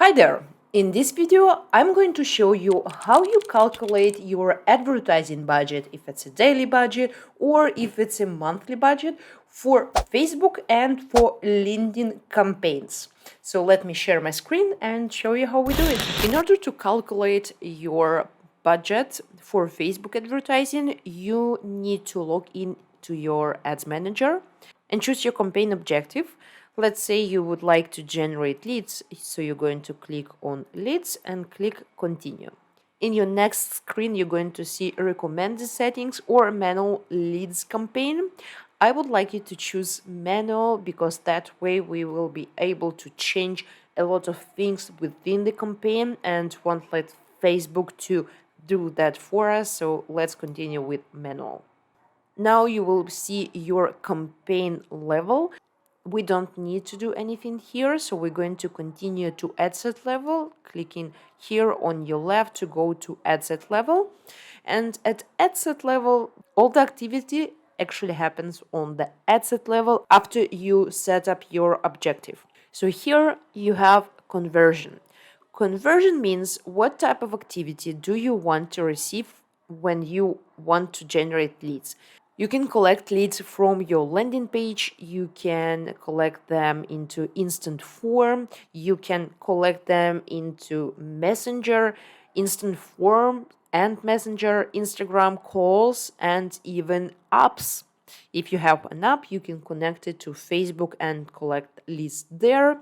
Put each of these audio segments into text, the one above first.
Hi there! In this video, I'm going to show you how you calculate your advertising budget, if it's a daily budget or if it's a monthly budget for Facebook and for LinkedIn campaigns. So let me share my screen and show you how we do it. In order to calculate your budget for Facebook advertising, you need to log in to your ads manager and choose your campaign objective. Let's say you would like to generate leads, so you're going to click on leads and click continue. In your next screen, you're going to see recommended settings or manual leads campaign. I would like you to choose manual because that way we will be able to change a lot of things within the campaign and won't let Facebook to do that for us. So let's continue with manual. Now you will see your campaign level. We don't need to do anything here, so we're going to continue to ad set level, clicking here on your left to go to ad set level. And at ad set level, all the activity actually happens on the ad set level after you set up your objective. So here you have conversion. Conversion means what type of activity do you want to receive when you want to generate leads. You can collect leads from your landing page, you can collect them into instant form, you can collect them into Messenger, instant form and Messenger, Instagram calls, and even apps. If you have an app, you can connect it to Facebook and collect leads there.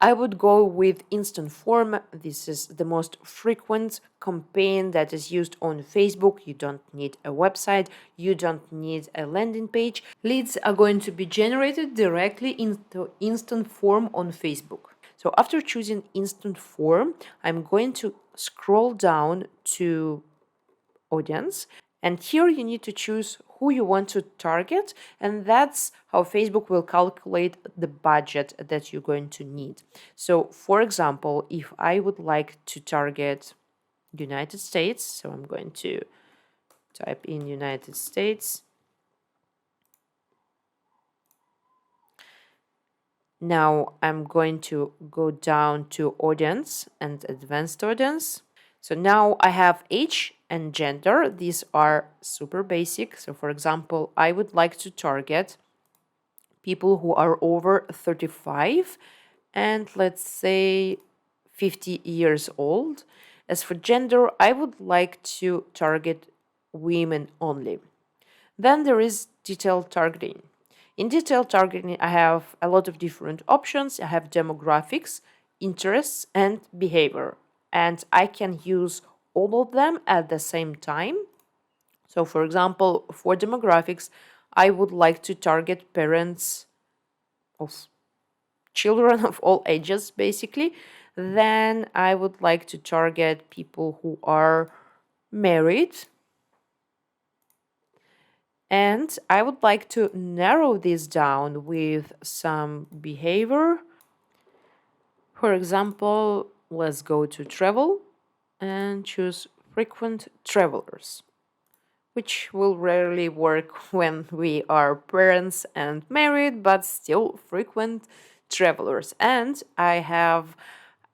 I would go with instant form. This is the most frequent campaign that is used on Facebook. You don't need a website, you don't need a landing page. Leads are going to be generated directly into instant form on Facebook. So after choosing instant form, I'm going to scroll down to audience. And here you need to choose who you want to target, and that's how Facebook will calculate the budget that you're going to need. So, for example, if I would like to target United States, so I'm going to type in United States. Now I'm going to go down to audience and advanced audience. So now I have age and gender. These are super basic. So for example, I would like to target people who are over 35 and let's say 50 years old. As for gender, I would like to target women only. Then there is detailed targeting. In detailed targeting, I have a lot of different options. I have demographics, interests, and behavior. And I can use all of them at the same time. So, for example, for demographics, I would like to target parents of children of all ages, basically. Then I would like to target people who are married. And I would like to narrow this down with some behavior. For example, let's go to travel and choose frequent travelers, which will rarely work when we are parents and married, but still frequent travelers. And I have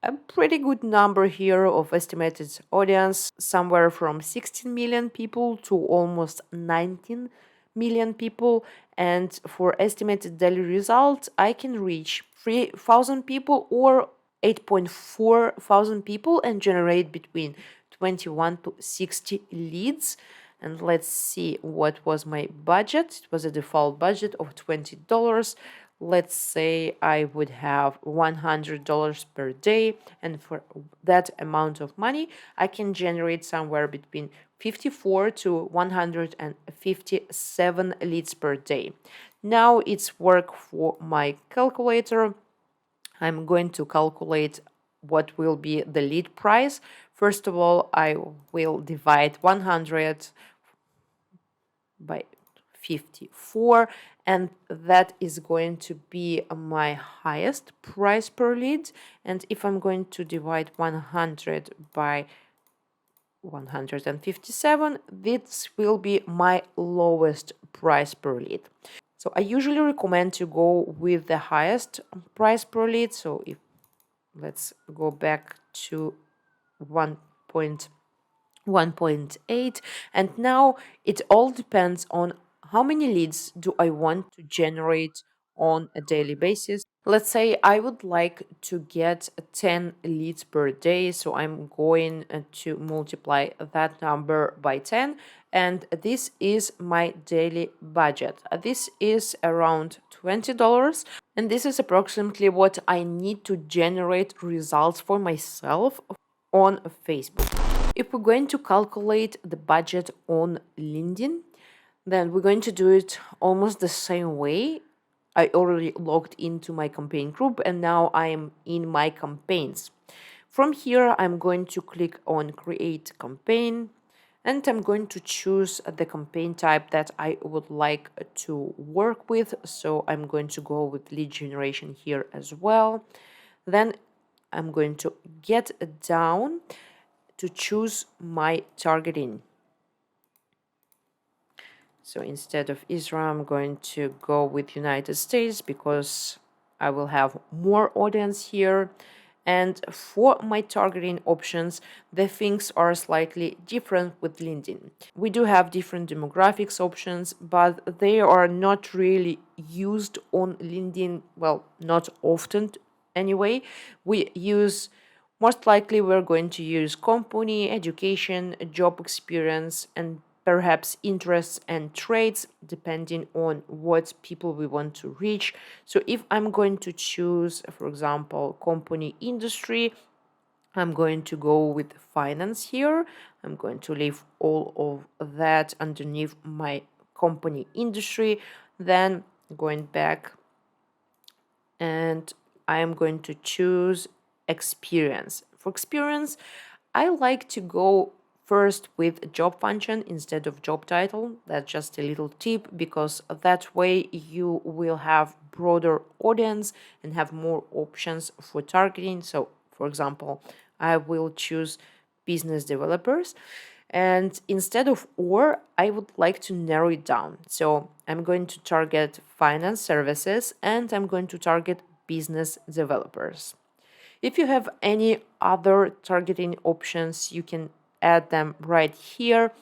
a pretty good number here of estimated audience, somewhere from 16 million people to almost 19 million people. And for estimated daily results, I can reach 3,000 people or 8.4 thousand people and generate between 21 to 60 leads. And let's see what was my budget. It was a default budget of $20. Let's say I would have $100 per day, and for that amount of money, I can generate somewhere between 54 to 157 leads per day. Now it's work for my calculator. I'm going to calculate what will be the lead price. First of all, I will divide 100 by 54, and that is going to be my highest price per lead. And if I'm going to divide 100 by 157, this will be my lowest price per lead. So I usually recommend to go with the highest price per lead. So if let's go back to 1.8, and now it all depends on how many leads do I want to generate on a daily basis. Let's say I would like to get 10 leads per day, so I'm going to multiply that number by 10, and this is my daily budget. This is around $20, and this is approximately what I need to generate results for myself on Facebook. If we're going to calculate the budget on LinkedIn, then we're going to do it almost the same way. I already logged into my campaign group and now I am in my campaigns. From here, I'm going to click on create campaign and I'm going to choose the campaign type that I would like to work with. So I'm going to go with lead generation here as well. Then I'm going to get down to choose my targeting. So instead of Israel, I'm going to go with United States because I will have more audience here. And for my targeting options, the things are slightly different with LinkedIn. We do have different demographics options, but they are not really used on LinkedIn. Well, not often anyway. Most likely we're going to use company, education, job experience, and perhaps interests and traits depending on what people we want to reach. So if I'm going to choose, for example, company industry, I'm going to go with finance here. I'm going to leave all of that underneath my company industry. Then going back and I am going to choose experience. For experience, I like to go first with job function instead of job title. That's just a little tip because that way you will have broader audience and have more options for targeting. So for example, I will choose business developers. And instead of or, I would like to narrow it down. So I'm going to target finance services and I'm going to target business developers. If you have any other targeting options, you can add them right here.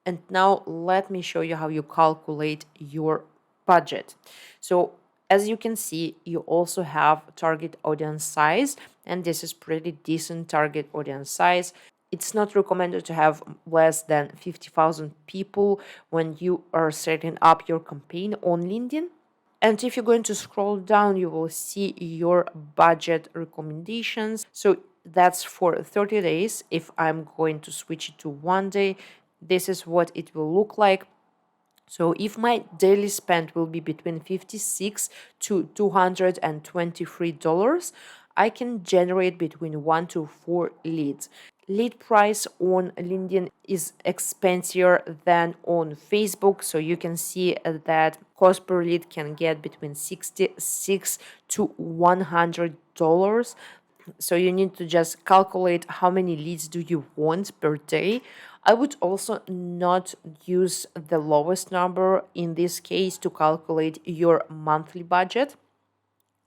And now let me show you how you calculate your budget. So as you can see, you also have target audience size, and this is pretty decent target audience size. It's not recommended to have less than 50,000 people when you are setting up your campaign on LinkedIn. And if you're going to scroll down, you will see your budget recommendations. So that's for 30 days. If I'm going to switch it to 1 day, this is what it will look like. So if my daily spend will be between $56 to $223, I can generate between 1 to 4 leads. Lead price on LinkedIn is expensive than on Facebook, so you can see that cost per lead can get between $66 to $100. So you need to just calculate how many leads do you want per day. I would also not use the lowest number in this case to calculate your monthly budget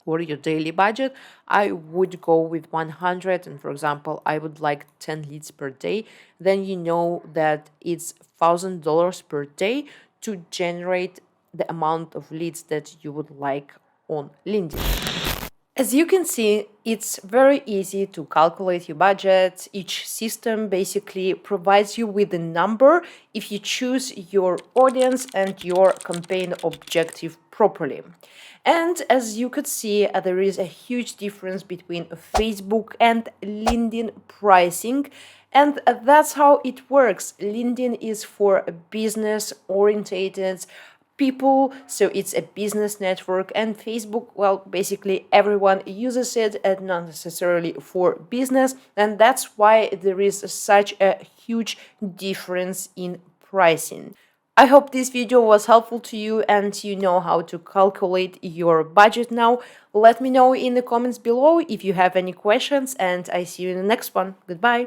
or your daily budget. I would go with 100, and for example, I would like 10 leads per day. Then you know that it's $1,000 per day to generate the amount of leads that you would like on LinkedIn. As you can see, it's very easy to calculate your budget. Each system basically provides you with a number if you choose your audience and your campaign objective properly. And as you could see, there is a huge difference between Facebook and LinkedIn pricing. And that's how it works. LinkedIn is for business-oriented people, so it's a business network, and Facebook, well, basically everyone uses it and not necessarily for business, and that's why there is such a huge difference in pricing. I hope this video was helpful to you and you know how to calculate your budget now. Let me know in the comments below if you have any questions, and I see you in the next one. Goodbye.